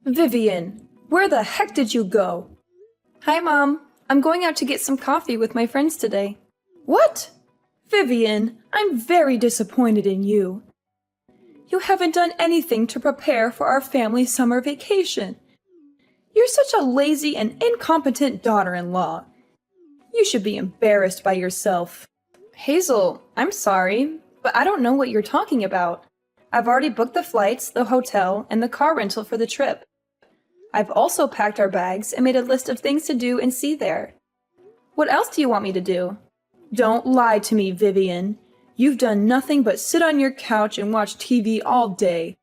Vivian, where the heck did you go? Hi, Mom. I'm going out to get some coffee with my friends today. What? Vivian, I'm very disappointed in you. You haven't done anything to prepare for our family summer vacation. You're such a lazy and incompetent daughter-in-law. You should be embarrassed by yourself. Hazel, I'm sorry, but I don't know what you're talking about. I've already booked the flights, the hotel, and the car rental for the trip. I've also packed our bags and made a list of things to do and see there. What else do you want me to do? Don't lie to me, Vivian. You've done nothing but sit on your couch and watch TV all day.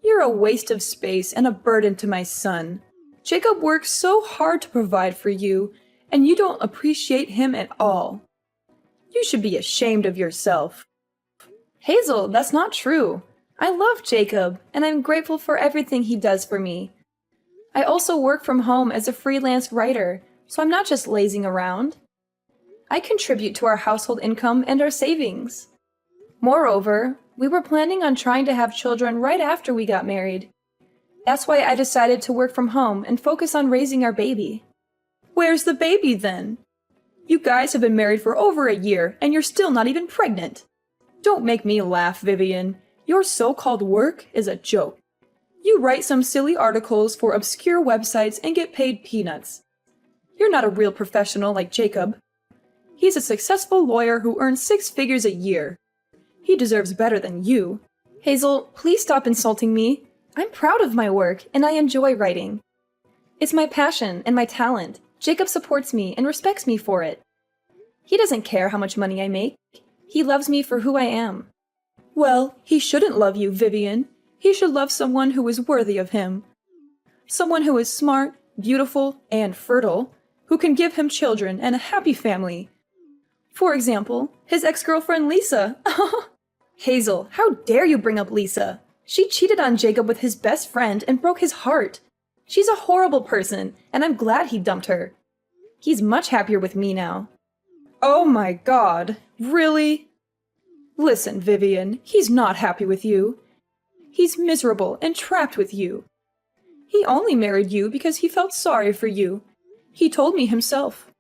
You're a waste of space and a burden to my son. Jacob works so hard to provide for you, and you don't appreciate him at all. You should be ashamed of yourself. Hazel, that's not true. I love Jacob, and I'm grateful for everything he does for me. I also work from home as a freelance writer, so I'm not just lazing around. I contribute to our household income and our savings. Moreover, we were planning on trying to have children right after we got married. That's why I decided to work from home and focus on raising our baby. Where's the baby then? You guys have been married for over a year, and you're still not even pregnant. Don't make me laugh, Vivian. Your so-called work is a joke. You write some silly articles for obscure websites and get paid peanuts. You're not a real professional like Jacob. He's a successful lawyer who earns 6 figures a year. He deserves better than you. Hazel, please stop insulting me. I'm proud of my work, and I enjoy writing. It's my passion and my talent. Jacob supports me and respects me for it. He doesn't care how much money I make. He loves me for who I am. Well, he shouldn't love you, Vivian. He should love someone who is worthy of him. Someone who is smart, beautiful, and fertile, who can give him children and a happy family. For example, his ex-girlfriend Lisa. Hazel, how dare you bring up Lisa? She cheated on Jacob with his best friend and broke his heart. She's a horrible person, and I'm glad he dumped her. He's much happier with me now. Oh my God, really? Listen, Vivian, he's not happy with you. He's miserable and trapped with you. He only married you because he felt sorry for you. He told me himself.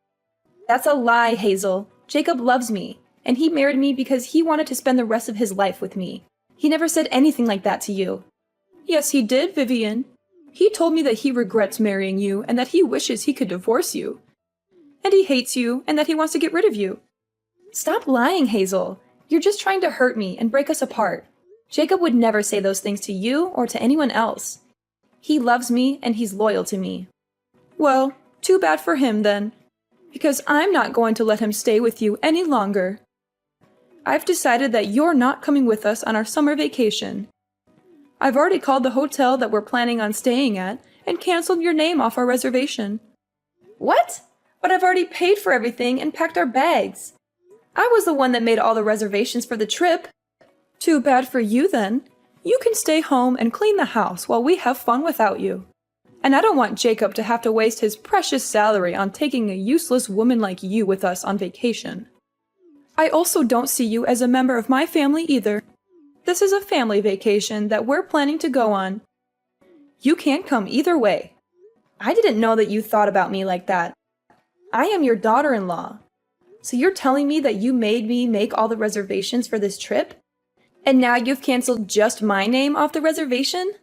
That's a lie, Hazel. Jacob loves me, and he married me because he wanted to spend the rest of his life with me. He never said anything like that to you. Yes, he did, Vivian. He told me that he regrets marrying you and that he wishes he could divorce you. And he hates you and that he wants to get rid of you. Stop lying, Hazel. You're just trying to hurt me and break us apart. Jacob would never say those things to you or to anyone else. He loves me and he's loyal to me. Well, too bad for him then, because I'm not going to let him stay with you any longer. I've decided that you're not coming with us on our summer vacation. I've already called the hotel that we're planning on staying at and canceled your name off our reservation. What? But I've already paid for everything and packed our bags. I was the one that made all the reservations for the trip. Too bad for you then. You can stay home and clean the house while we have fun without you. And I don't want Jacob to have to waste his precious salary on taking a useless woman like you with us on vacation. I also don't see you as a member of my family either. This is a family vacation that we're planning to go on. You can't come either way. I didn't know that you thought about me like that. I am your daughter-in-law. So you're telling me that you made me make all the reservations for this trip? And now you've canceled just my name off the reservation?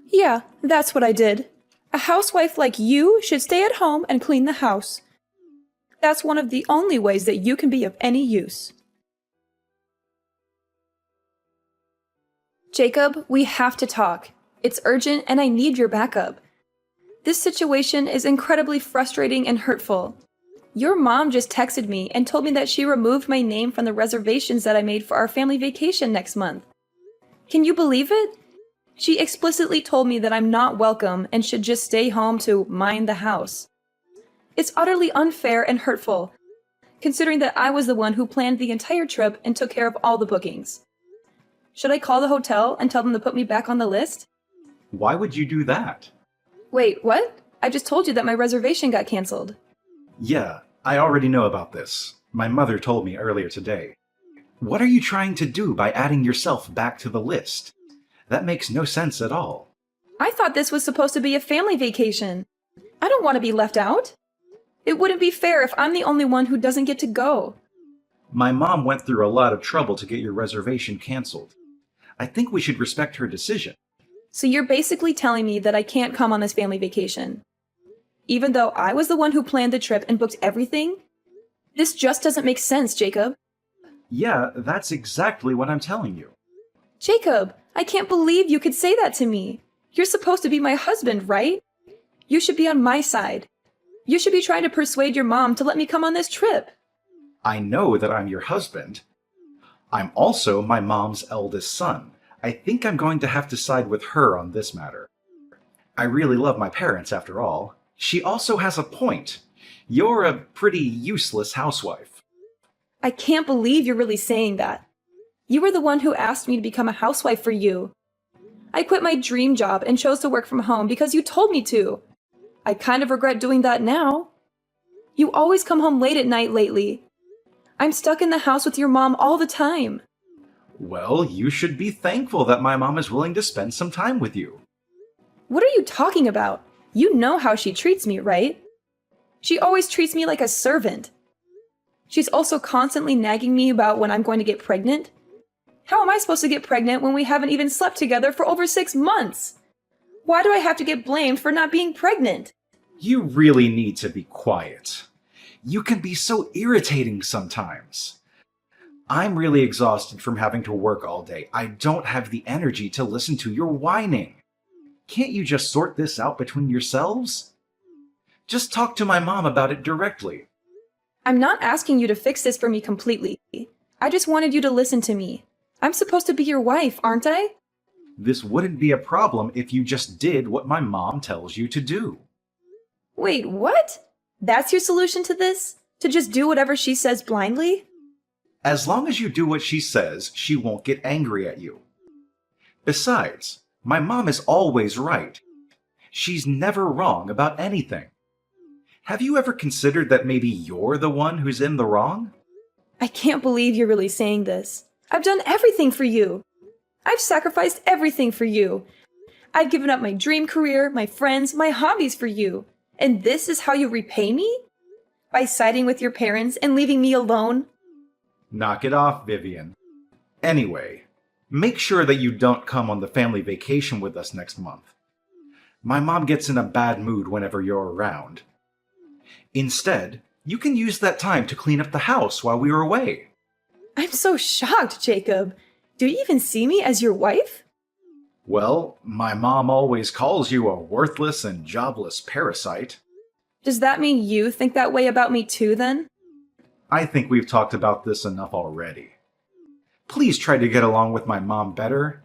Yeah, that's what I did. A housewife like you should stay at home and clean the house. That's one of the only ways that you can be of any use. Jacob, we have to talk. It's urgent and I need your backup. This situation is incredibly frustrating and hurtful. Your mom just texted me and told me that she removed my name from the reservations that I made for our family vacation next month. Can you believe it? She explicitly told me that I'm not welcome and should just stay home to mind the house. It's utterly unfair and hurtful, considering that I was the one who planned the entire trip and took care of all the bookings. Should I call the hotel and tell them to put me back on the list? Why would you do that? Wait, what? I just told you that my reservation got canceled. Yeah, I already know about this. My mother told me earlier today. What are you trying to do by adding yourself back to the list? That makes no sense at all. I thought this was supposed to be a family vacation. I don't want to be left out. It wouldn't be fair if I'm the only one who doesn't get to go. My mom went through a lot of trouble to get your reservation canceled. I think we should respect her decision. So you're basically telling me that I can't come on this family vacation, even though I was the one who planned the trip and booked everything? This just doesn't make sense, Jacob. Yeah, that's exactly what I'm telling you. Jacob, I can't believe you could say that to me. You're supposed to be my husband, right? You should be on my side. You should be trying to persuade your mom to let me come on this trip. I know that I'm your husband. I'm also my mom's eldest son. I think I'm going to have to side with her on this matter. I really love my parents, after all. She also has a point. You're a pretty useless housewife. I can't believe you're really saying that. You were the one who asked me to become a housewife for you. I quit my dream job and chose to work from home because you told me to. I kind of regret doing that now. You always come home late at night lately. I'm stuck in the house with your mom all the time. Well, you should be thankful that my mom is willing to spend some time with you. What are you talking about? You know how she treats me, right? She always treats me like a servant. She's also constantly nagging me about when I'm going to get pregnant. How am I supposed to get pregnant when we haven't even slept together for over 6 months? Why do I have to get blamed for not being pregnant? You really need to be quiet. You can be so irritating sometimes. I'm really exhausted from having to work all day. I don't have the energy to listen to your whining. Can't you just sort this out between yourselves? Just talk to my mom about it directly. I'm not asking you to fix this for me completely. I just wanted you to listen to me. I'm supposed to be your wife, aren't I? This wouldn't be a problem if you just did what my mom tells you to do. Wait, what? That's your solution to this? To just do whatever she says blindly? As long as you do what she says, she won't get angry at you. Besides, my mom is always right. She's never wrong about anything. Have you ever considered that maybe you're the one who's in the wrong? I can't believe you're really saying this. I've done everything for you. I've sacrificed everything for you. I've given up my dream career, my friends, my hobbies for you. And this is how you repay me? By siding with your parents and leaving me alone? Knock it off, Vivian. Anyway, make sure that you don't come on the family vacation with us next month. My mom gets in a bad mood whenever you're around. Instead, you can use that time to clean up the house while we are away. I'm so shocked, Jacob. Do you even see me as your wife? Well, my mom always calls you a worthless and jobless parasite. Does that mean you think that way about me too, then? I think we've talked about this enough already. Please try to get along with my mom better,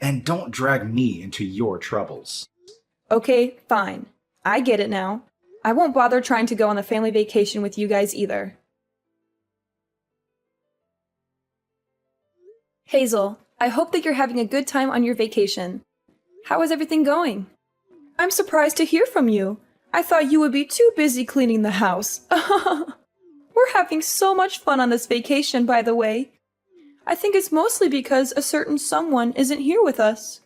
and don't drag me into your troubles. Okay, fine. I get it now. I won't bother trying to go on the family vacation with you guys either. Hazel, I hope that you're having a good time on your vacation. How is everything going? I'm surprised to hear from you. I thought you would be too busy cleaning the house. We're having so much fun on this vacation, by the way. I think it's mostly because a certain someone isn't here with us.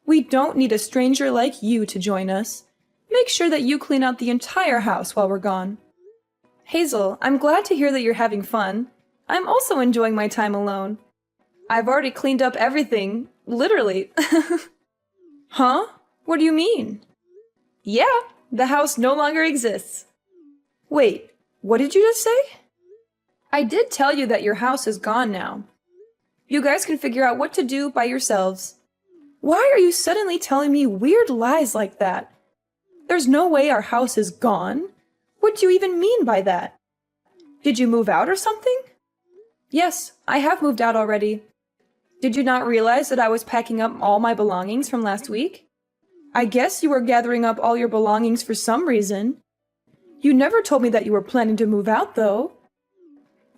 We don't need a stranger like you to join us. Make sure that you clean out the entire house while we're gone. Hazel, I'm glad to hear that you're having fun. I'm also enjoying my time alone. I've already cleaned up everything, literally. Huh? What do you mean? Yeah, the house no longer exists. Wait, what did you just say? I did tell you that your house is gone now. You guys can figure out what to do by yourselves. Why are you suddenly telling me weird lies like that? There's no way our house is gone. What do you even mean by that? Did you move out or something? Yes, I have moved out already. Did you not realize that I was packing up all my belongings from last week? I guess you were gathering up all your belongings for some reason. You never told me that you were planning to move out, though.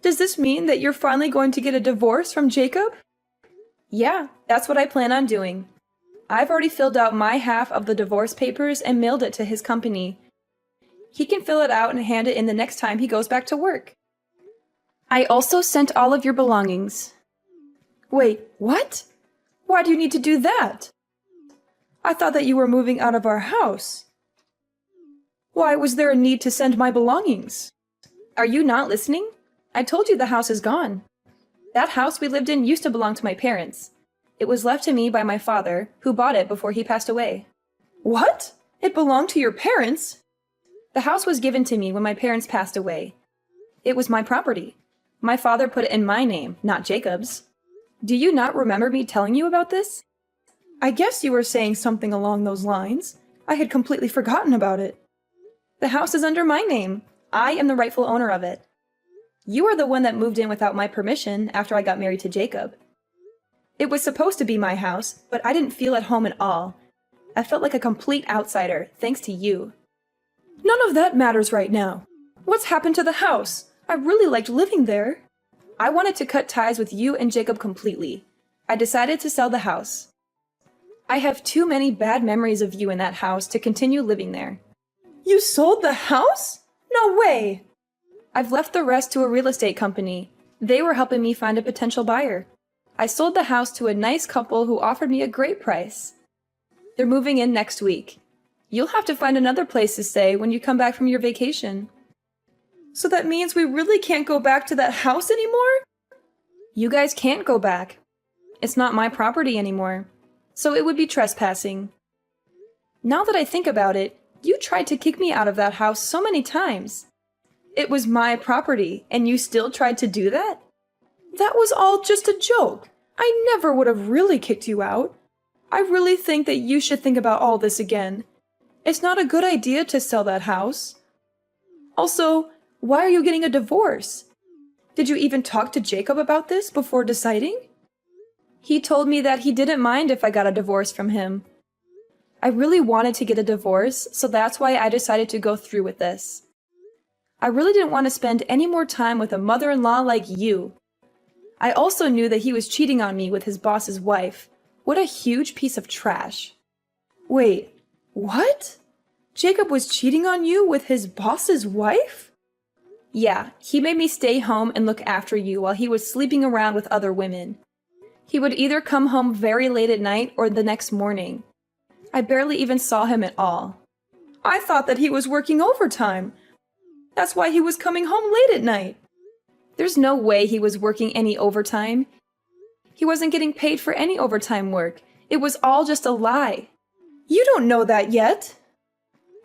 Does this mean that you're finally going to get a divorce from Jacob? Yeah, that's what I plan on doing. I've already filled out my half of the divorce papers and mailed it to his company. He can fill it out and hand it in the next time he goes back to work. I also sent all of your belongings. Wait, what? Why do you need to do that? I thought that you were moving out of our house. Why was there a need to send my belongings? Are you not listening? I told you the house is gone. That house we lived in used to belong to my parents. It was left to me by my father, who bought it before he passed away. What? It belonged to your parents? The house was given to me when my parents passed away. It was my property. My father put it in my name, not Jacob's. Do you not remember me telling you about this? I guess you were saying something along those lines. I had completely forgotten about it. The house is under my name. I am the rightful owner of it. You are the one that moved in without my permission after I got married to Jacob. It was supposed to be my house, but I didn't feel at home at all. I felt like a complete outsider, thanks to you. None of that matters right now. What's happened to the house? I really liked living there. I wanted to cut ties with you and Jacob completely. I decided to sell the house. I have too many bad memories of you in that house to continue living there. You sold the house? No way! I've left the rest to a real estate company. They were helping me find a potential buyer. I sold the house to a nice couple who offered me a great price. They're moving in next week. You'll have to find another place to stay when you come back from your vacation. So that means we really can't go back to that house anymore? You guys can't go back. It's not my property anymore, so it would be trespassing. Now that I think about it, you tried to kick me out of that house so many times. It was my property, and you still tried to do that? That was all just a joke. I never would have really kicked you out. I really think that you should think about all this again. It's not a good idea to sell that house. Also, why are you getting a divorce? Did you even talk to Jacob about this before deciding? He told me that he didn't mind if I got a divorce from him. I really wanted to get a divorce, so that's why I decided to go through with this. I really didn't want to spend any more time with a mother-in-law like you. I also knew that he was cheating on me with his boss's wife. What a huge piece of trash. Wait, what? Jacob was cheating on you with his boss's wife? Yeah, he made me stay home and look after you while he was sleeping around with other women. He would either come home very late at night or the next morning. I barely even saw him at all. I thought that he was working overtime. That's why he was coming home late at night. There's no way he was working any overtime. He wasn't getting paid for any overtime work. It was all just a lie. You don't know that yet.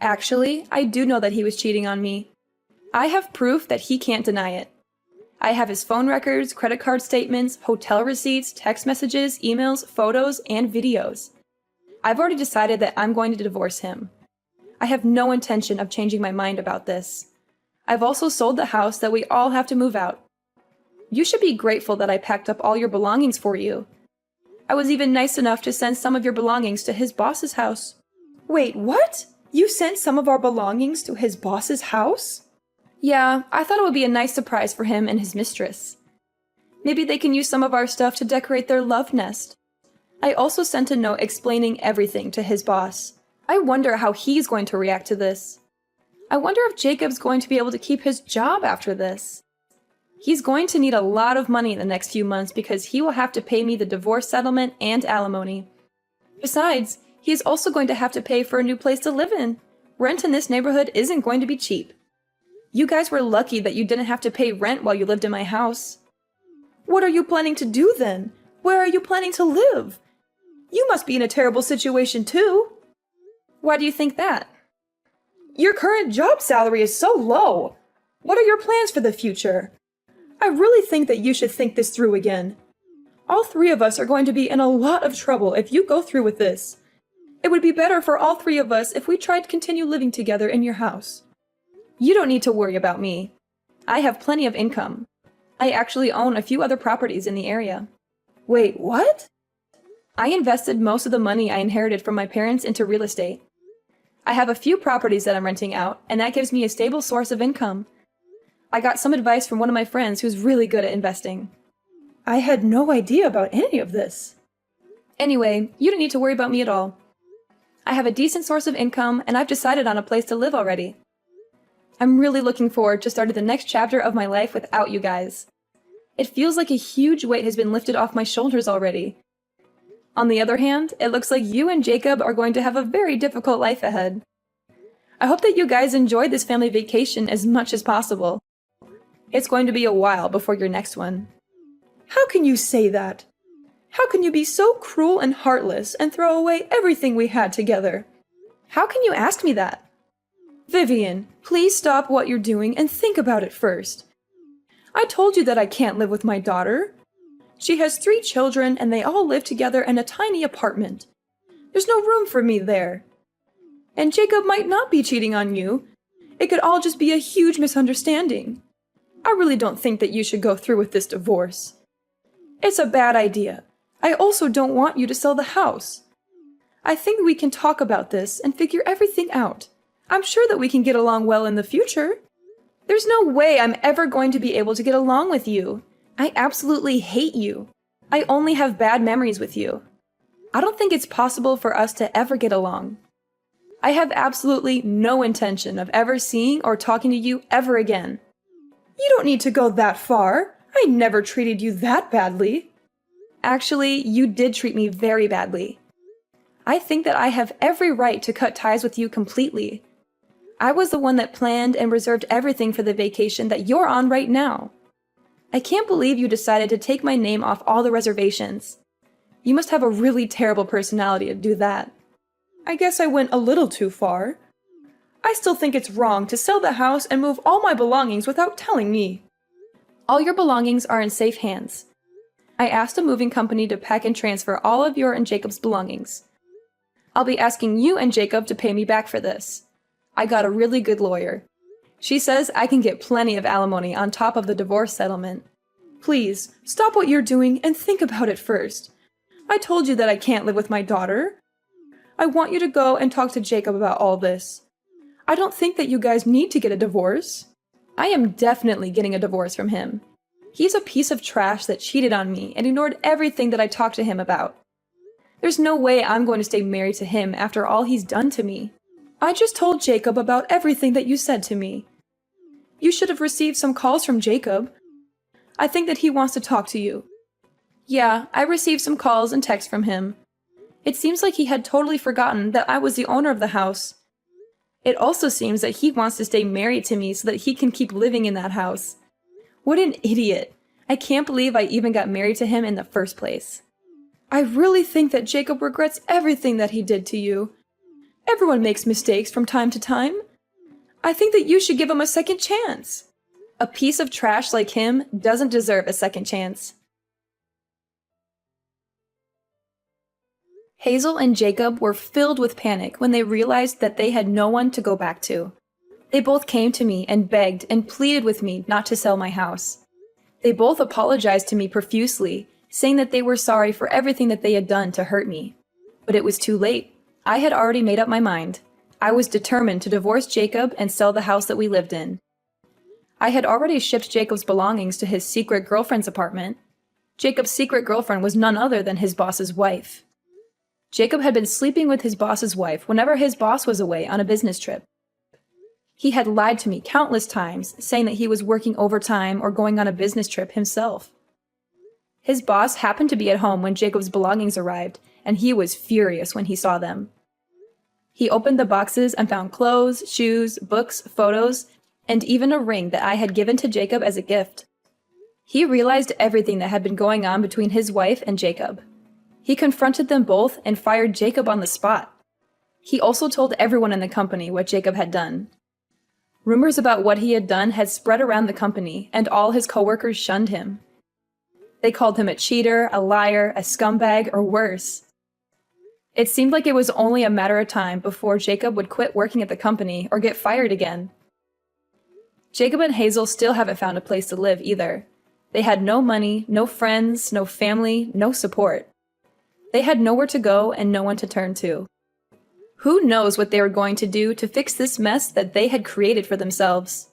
Actually, I do know that he was cheating on me. I have proof that he can't deny it. I have his phone records, credit card statements, hotel receipts, text messages, emails, photos, and videos. I've already decided that I'm going to divorce him. I have no intention of changing my mind about this. I've also sold the house that we all have to move out. You should be grateful that I packed up all your belongings for you. I was even nice enough to send some of your belongings to his boss's house. Wait, what? You sent some of our belongings to his boss's house? Yeah, I thought it would be a nice surprise for him and his mistress. Maybe they can use some of our stuff to decorate their love nest. I also sent a note explaining everything to his boss. I wonder how he's going to react to this. I wonder if Jacob's going to be able to keep his job after this. He's going to need a lot of money in the next few months because he will have to pay me the divorce settlement and alimony. Besides, he is also going to have to pay for a new place to live in. Rent in this neighborhood isn't going to be cheap. You guys were lucky that you didn't have to pay rent while you lived in my house. What are you planning to do then? Where are you planning to live? You must be in a terrible situation too. Why do you think that? Your current job salary is so low. What are your plans for the future? I really think that you should think this through again. All three of us are going to be in a lot of trouble if you go through with this. It would be better for all three of us if we tried to continue living together in your house. You don't need to worry about me. I have plenty of income. I actually own a few other properties in the area. Wait, what? I invested most of the money I inherited from my parents into real estate. I have a few properties that I'm renting out, and that gives me a stable source of income. I got some advice from one of my friends who's really good at investing. I had no idea about any of this. Anyway, you don't need to worry about me at all. I have a decent source of income, and I've decided on a place to live already. I'm really looking forward to starting the next chapter of my life without you guys. It feels like a huge weight has been lifted off my shoulders already. On the other hand, it looks like you and Jacob are going to have a very difficult life ahead. I hope that you guys enjoy this family vacation as much as possible. It's going to be a while before your next one. How can you say that? How can you be so cruel and heartless and throw away everything we had together? How can you ask me that? Vivian, please stop what you're doing and think about it first. I told you that I can't live with my daughter. She has 3 children and they all live together in a tiny apartment. There's no room for me there. And Jacob might not be cheating on you. It could all just be a huge misunderstanding. I really don't think that you should go through with this divorce. It's a bad idea. I also don't want you to sell the house. I think we can talk about this and figure everything out. I'm sure that we can get along well in the future. There's no way I'm ever going to be able to get along with you. I absolutely hate you. I only have bad memories with you. I don't think it's possible for us to ever get along. I have absolutely no intention of ever seeing or talking to you ever again. You don't need to go that far. I never treated you that badly. Actually, you did treat me very badly. I think that I have every right to cut ties with you completely. I was the one that planned and reserved everything for the vacation that you're on right now. I can't believe you decided to take my name off all the reservations. You must have a really terrible personality to do that. I guess I went a little too far. I still think it's wrong to sell the house and move all my belongings without telling me. All your belongings are in safe hands. I asked a moving company to pack and transfer all of your and Jacob's belongings. I'll be asking you and Jacob to pay me back for this. I got a really good lawyer. She says I can get plenty of alimony on top of the divorce settlement. Please, stop what you're doing and think about it first. I told you that I can't live with my daughter. I want you to go and talk to Jacob about all this. I don't think that you guys need to get a divorce. I am definitely getting a divorce from him. He's a piece of trash that cheated on me and ignored everything that I talked to him about. There's no way I'm going to stay married to him after all he's done to me. I just told Jacob about everything that you said to me. You should have received some calls from Jacob. I think that he wants to talk to you. Yeah, I received some calls and texts from him. It seems like he had totally forgotten that I was the owner of the house. It also seems that he wants to stay married to me so that he can keep living in that house. What an idiot. I can't believe I even got married to him in the first place. I really think that Jacob regrets everything that he did to you. Everyone makes mistakes from time to time. I think that you should give him a second chance. A piece of trash like him doesn't deserve a second chance. Hazel and Jacob were filled with panic when they realized that they had no one to go back to. They both came to me and begged and pleaded with me not to sell my house. They both apologized to me profusely, saying that they were sorry for everything that they had done to hurt me. But it was too late. I had already made up my mind. I was determined to divorce Jacob and sell the house that we lived in. I had already shipped Jacob's belongings to his secret girlfriend's apartment. Jacob's secret girlfriend was none other than his boss's wife. Jacob had been sleeping with his boss's wife whenever his boss was away on a business trip. He had lied to me countless times, saying that he was working overtime or going on a business trip himself. His boss happened to be at home when Jacob's belongings arrived, and he was furious when he saw them. He opened the boxes and found clothes, shoes, books, photos, and even a ring that I had given to Jacob as a gift. He realized everything that had been going on between his wife and Jacob. He confronted them both and fired Jacob on the spot. He also told everyone in the company what Jacob had done. Rumors about what he had done had spread around the company, and all his coworkers shunned him. They called him a cheater, a liar, a scumbag, or worse. It seemed like it was only a matter of time before Jacob would quit working at the company or get fired again. Jacob and Hazel still haven't found a place to live either. They had no money, no friends, no family, no support. They had nowhere to go and no one to turn to. Who knows what they were going to do to fix this mess that they had created for themselves?